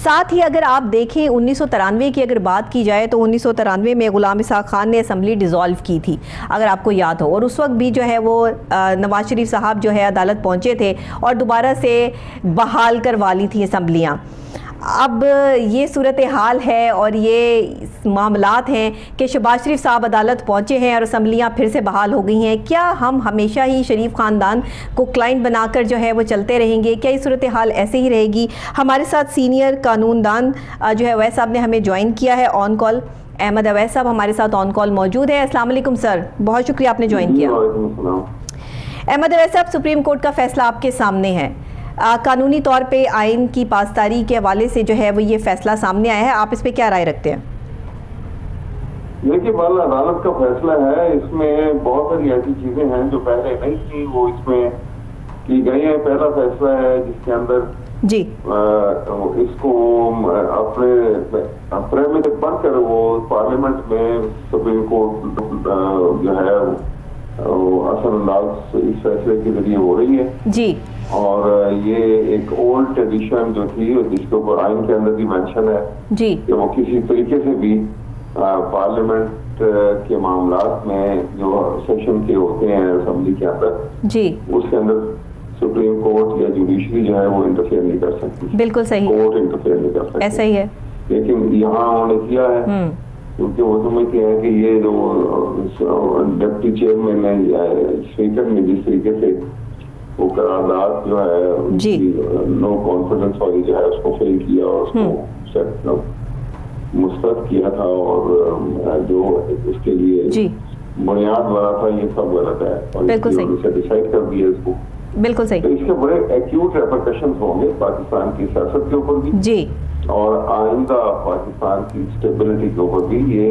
साथ ही अगर आप देखें 1993 की अगर बात की जाए तो 1993 में गुलाम इसहाक खान ने असम्बली डिज़ोल्व की थी, अगर आपको याद हो, और उस वक्त भी जो है वो नवाज शरीफ साहब जो है अदालत पहुंचे थे और दोबारा से बहाल करवा ली थी असम्बलियाँ। अब ये सूरत हाल है और ये मामलात हैं कि शहबाज शरीफ साहब अदालत पहुंचे हैं और असम्बलियाँ फिर से बहाल हो गई हैं। क्या हम हमेशा ही शरीफ ख़ानदान को क्लाइंट बनाकर जो है वो चलते रहेंगे? क्या ये सूरत हाल ऐसे ही रहेगी? हमारे साथ सीनियर कानूनदान जो है अवैस साहब ने हमें ज्वाइन किया है ऑन कॉल। अहमद अवैस साहब हमारे साथ ऑन कॉल मौजूद है। अस्सलाम वालेकुम सर, बहुत शुक्रिया आपने ज्वाइन किया। अहमद अवैस साहब, सुप्रीम कोर्ट का फैसला आपके सामने है। कानूनी तौर पे आइन की पासदारी के हवाले से जो है वो ये फैसला सामने आया है, आप इस पे क्या राय रखते हैं? देखिए, बाला अदालत का फैसला है, इसमें बहुत सारी ऐसी चीजें हैं जो पहले नहीं थी, वो इसमें की गई है। पहला फैसला है जिसके अंदर जी इसको अपने प्रेमिस पढ़कर वो पार्लियामेंट में सुप्रीम कोर्ट जो है असल अंदाज इस फैसले के जरिए हो रही है जी। और ये एक ओल्ड ट्रेडिशन जो थी जिसके ऊपर आइन के अंदर भी मेंशन है जी कि वो किसी तरीके से भी पार्लियामेंट के मामलात में जो सेशन के होते हैं असेंबली के अंदर जी, उसके अंदर सुप्रीम कोर्ट या जुडिशरी जो है वो इंटरफेयर नहीं कर सकती। बिल्कुल सही, कोर्ट इंटरफेयर नहीं कर सकती, ऐसा ही है। लेकिन यहाँ उन्होंने किया है क्योंकि वो समझते हैं कि ये जो डिप्टी चेयरमैन है, स्पीकर ने जिस तरीके से वो करारदाद जो है नो कॉन्फिडेंस वाली जो है उसको फेल किया और उसको मुस्तरद किया था और जो उसके लिए बुनियाद बना था, ये सब गलत है और उसे डिसाइड कर दिया इसको। बिल्कुल सही। तो इसके बड़े एक्यूट रेपरकशंस होंगे पाकिस्तान की सियासत के ऊपर भी जी और आइंदा पाकिस्तान की स्टेबिलिटी के ऊपर भी। ये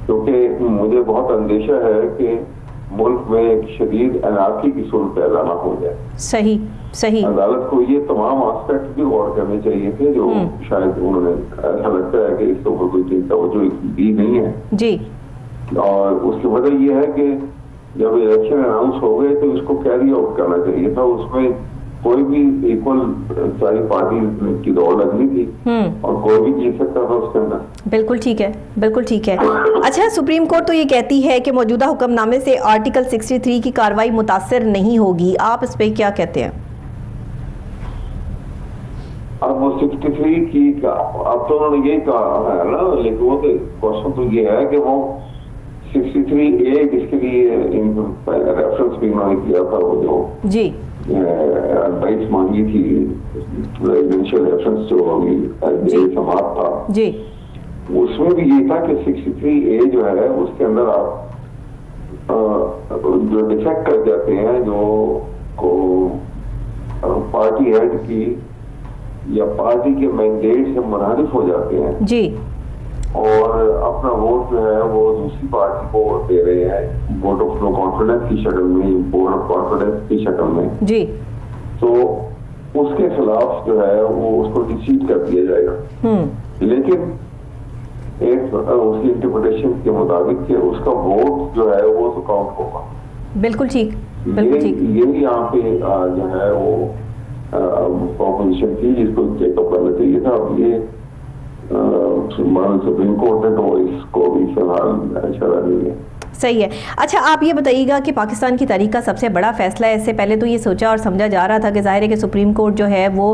क्योंकि मुझे बहुत अंदेशा है कि मुल्क में एक शदीद अनार्की की सूरत पैदा ना हो जाए। सही सही। अदालत को ये तमाम एस्पेक्ट भी गौर करने चाहिए थे जो शायद उन्होंने, ऐसा लगता है कि इसके ऊपर कोई चिंता जो दी नहीं है जी। और उसकी वजह ये है कि जब इलेक्शन अनाउंस हो गए तो इसको कैरी आउट करना चाहिए था, उसमें कोई भी इक्वल सारी पार्टी की दौड़ लगनी थी और कोई भी जीत सकता था उसके अंदर। बिल्कुल ठीक है, बिल्कुल ठीक है। अच्छा, सुप्रीम कोर्ट तो ये कहती है कि मौजूदा हुक्मनामे से आर्टिकल 63 की कार्रवाई मुतासिर नहीं होगी, आप इस पे क्या कहते हैं? अब वो 63 की अब तो उन्होंने यही कहा है ना, लेकिन वो क्वेश्चन तो ये है कि वो 63A जिसके लिए रेफरेंस भी उन्होंने किया था, वो जो जी एडवाइस मांगी थी, रेजिडेंशियल रेफरेंस जो अभी समाप्त था जी, उसमें भी ये था कि 63A जो है उसके अंदर आप जो डिफेक्ट कर जाते हैं, जो को पार्टी हेड की या पार्टी के मैंडेट से मुनारिफ हो जाते हैं जी और अपना वोट जो है वो दूसरी पार्टी को दे रहे हैं वोट ऑफ नो कॉन्फिडेंस की शक्ल में, वोट ऑफ कॉन्फिडेंस की शक्ल में जी, तो उसके खिलाफ जो है वो उसको डिसीट कर दिया जाएगा। लेकिन एक उसकी इंटरप्रिटेशन के मुताबिक कि उसका वोट जो है वो तो काउंट होगा। बिल्कुल ठीक, बिल्कुल ठीक। यही यहाँ पे जो है वो ऑपोजिशन की जिसको चेकअप करना चाहिए था। अब ये सुप्रीम कोर्ट ने तो इसको भी फिलहाल इशारा नहीं है। सही है। अच्छा, आप ये बताइएगा कि पाकिस्तान की तारीख का सबसे बड़ा फैसला है। इससे पहले तो ये सोचा और समझा जा रहा था कि ज़ाहिर है कि सुप्रीम कोर्ट जो है वो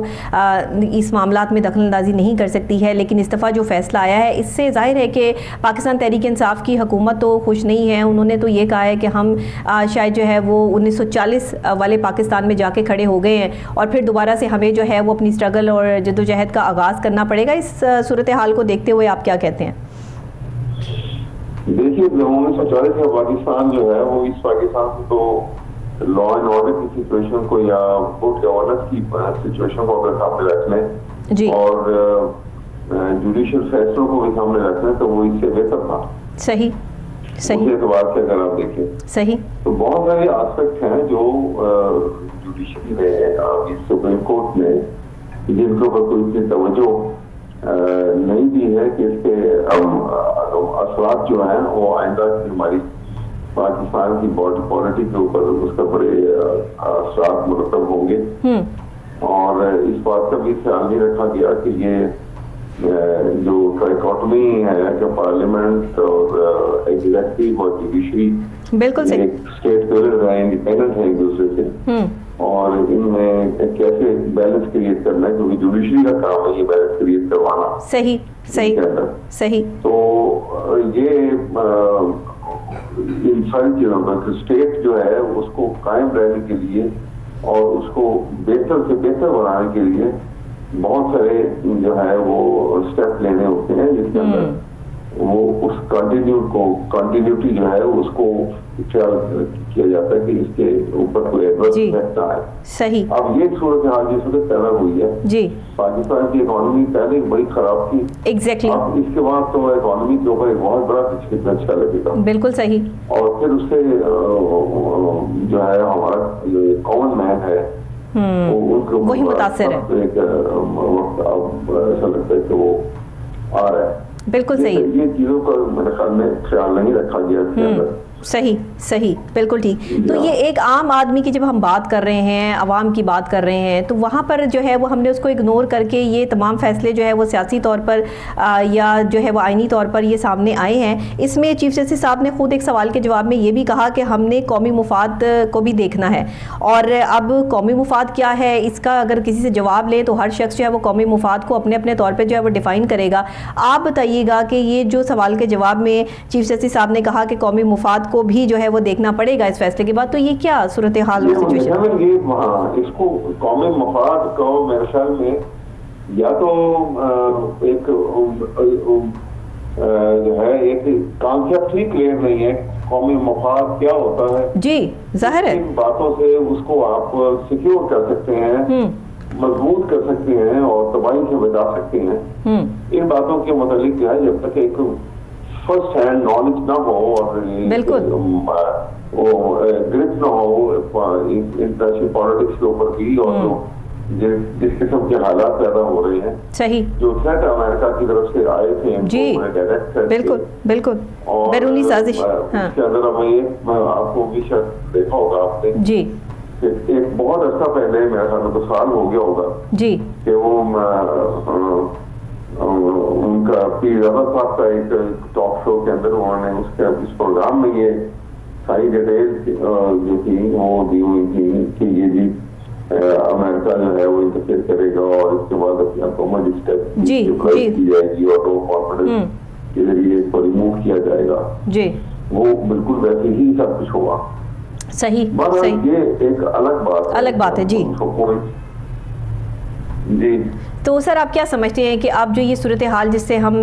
इस मामलात में दखलंदाजी नहीं कर सकती है, लेकिन इस दफ़ा जो फैसला आया है इससे ज़ाहिर है कि पाकिस्तान तहरीक इंसाफ की हुकूमत तो खुश नहीं है। उन्होंने तो ये कहा है कि हम शायद जो है वो 1940 वाले पाकिस्तान में जाके खड़े हो गए हैं और फिर दोबारा से हमें जो है वो अपनी स्ट्रगल और जद्दोजहद का आगाज़ करना पड़ेगा। इस सूरत हाल को देखते हुए आप क्या कहते हैं? देखिए, 1940 का पाकिस्तान जो है वो इस पाकिस्तान से तो लॉ एंड ऑर्डर की सिचुएशन को या गुड गवर्नेंस की सिचुएशन को अगर सामने रख लें और जुडिशियल फैसलों को भी सामने रख लें तो वो इससे बेहतर था। सही सही। उस एतबार से अगर आप देखें सही तो बहुत सारे एस्पेक्ट हैं जो जुडिशरी ने, सुप्रीम कोर्ट ने, जिनके ऊपर कोई इतनी तवज्जो नहीं दी है कि इसके असरात जो हैं वो आइंदा की हमारी पाकिस्तान की बॉर्डर पॉलिटिक्स के ऊपर उसका बड़े असरात मुरतब होंगे। और इस बात का भी ख्याल नहीं रखा गया कि ये जो ट्राइकोटमी है कि पार्लियामेंट और एग्जीक्यूटिव और जुडिशरी बिल्कुल सही, एक स्टेट पिलर है, इंडिपेंडेंट है एक दूसरे से, और इनमें कैसे बैलेंस क्रिएट करना है, क्योंकि जुडिशरी का काम है ये बैलेंस क्रिएट करवाना। सही सही सही। तो ये इन सारी चीजों पर स्टेट जो है उसको कायम रहने के लिए और उसको बेहतर से बेहतर बनाने के लिए बहुत सारे जो है वो स्टेप लेने होते हैं, जिसके अंदर वो उस कंटिन्यूटी जो है उसको ख्याल किया जाता है कि इसके ऊपर कोई एडवर्स इफेक्ट ना आए। सही। अब ये सूरत हाल जिस वक्त पैदा हुई है जी, पाकिस्तान की इकोनॉमी पहले बड़ी खराब थी, एग्जैक्टली, अब इसके बाद तो इकोनॉमी के ऊपर एक बहुत बड़ा झटका लगेगा। बिल्कुल सही। और फिर उससे जो है हमारा जो कॉमन मैन है उनको वही मुतासिर है। एक वक्त अब ऐसा लगता है कि वो आ रहा है। बिल्कुल सही। ये चीजों का मेरे ख्याल में ख्याल नहीं रखा गया इसके अंदर। सही सही, बिल्कुल ठीक। तो ये एक आम आदमी की जब हम बात कर रहे हैं, आवाम की बात कर रहे हैं, तो वहाँ पर जो है वो हमने उसको इग्नोर करके ये तमाम फैसले जो है वो सियासी तौर पर या जो है वो आइनी तौर पर ये सामने आए हैं। इसमें चीफ जस्टिस साहब ने खुद एक सवाल के जवाब में ये भी कहा कि हमने कौमी मुफाद को भी देखना है, और अब कौमी मुफाद क्या है इसका अगर किसी से जवाब ले तो हर शख्स जो है वो कौमी मुफाद को अपने अपने तौर पर जो है वो डिफ़ाइन करेगा। आप बताइएगा कि ये जो सवाल के जवाब में चीफ जस्टिस साहब ने कहा कि कौमी मुफाद को भी जो है वो देखना पड़ेगा इस फैसले के बाद, तो ये क्या सूरत हाल और सिचुएशन? ये वहाँ इसको कौमी मफाद को मेरे ख्याल में या तो एक जो है एक कॉन्सेप्ट ही क्लियर नहीं है कौमी मफाद क्या होता है। जी, जाहिर है इन बातों से उसको आप सिक्योर कर सकते हैं, मजबूत कर सकते हैं और तबाही से बचा सकते हैं। इन बातों के मुतालिक जो है जब तक एक फर्स्ट हैंड नॉलेज ना हो और वो ग्रिप ना हो इंटरनेशनल पॉलिटिक्स के ऊपर भी, और जो जिस किस्म के हालात पैदा हो रहे हैं, सही, जो थ्रेट अमेरिका की तरफ से आए थे जी, बिल्कुल बिल्कुल, बैरूनी साजिश, इसके अंदर आपको भी शायद देखा होगा आपने जी, एक बहुत अर्सा पहले मेरे ख्याल में 2 साल हो गया होगा जी, कि वो उनका ज्यादा था एक टॉक शो के अंदर उन्होंने उसके इस प्रोग्राम में ये सारी डिटेल्स जो थी वो दी हुई थी कि ये जी अमेरिका जो है वो इंटरफेयर करेगा और इसके बाद अपनी अपोमोड स्टेप की जाएगी और नो कॉन्फिडेंस के जरिए इसको रिमूव किया जाएगा। जी, वो बिल्कुल वैसे ही सब कुछ होगा। सही, सही। ये एक अलग बात है जी। जी, तो सर आप क्या समझते हैं कि अब जो ये सूरत हाल जिससे हम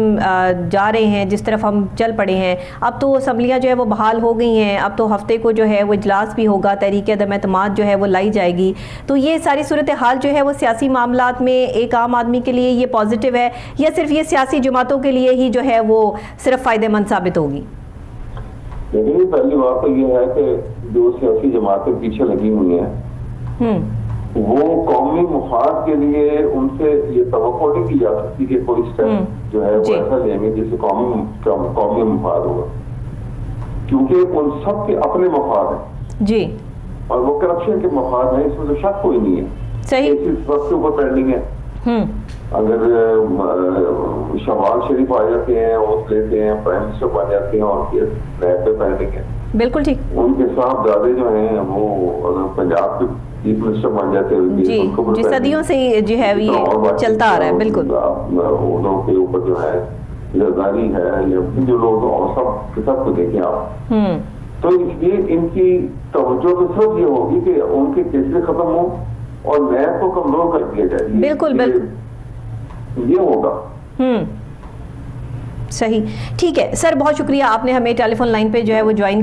जा रहे हैं, जिस तरफ हम चल पड़े हैं, अब तो असम्बलियाँ जो है वो बहाल हो गई हैं, अब तो हफ्ते को जो है वो इजलास भी होगा, तहरीक अदम एतमाद जो है वो लाई जाएगी, तो ये सारी सूरत हाल जो है वो सियासी मामलात में एक आम आदमी के लिए ये पॉजिटिव है या सिर्फ ये सियासी जमातों के लिए ही जो है वो सिर्फ फ़ायदेमंद साबित होगी? देखिए, पहली बात तो ये है कि जो सियासी जमातें पीछे लगी हुई हैं वो कौमी मुफाद के लिए उनसे ये तवक्को नहीं की जा सकती कि कोई स्टेप जो है वो ऐसा लेंगे जिससे कौमी मुफाद होगा, क्योंकि उन सब के अपने मफाद हैं जी, और वो करप्शन के मफाद हैं, इसमें तो शक कोई नहीं है। सही, इस वक्त के ऊपर पेंडिंग है। अगर शहबाज शरीफ आ जाते हैं, वोट लेते हैं, प्राइम मिनिस्टर बन जाते हैं और फिर रैप पे पेंडिंग है। बिल्कुल ठीक। उनके साहबजादे जो हैं वो पंजाब के चीफ मिनिस्टर बन जाते हैं जी, जी, सदियों से जो है ये चलता आ रहा है। बिल्कुल, उनों के ऊपर जो है जरदारी है या जो लोग और सब को देखें आप, तो इसलिए इनकी तवज्जो तो सिर्फ ये होगी कि उनके केसेस खत्म हो और नैब को कमजोर कर दिया जाए। बिल्कुल बिल्कुल, ये होगा। सही, ठीक है सर, बहुत शुक्रिया, आपने हमें टेलीफोन लाइन पे जो है वो ज्वाइन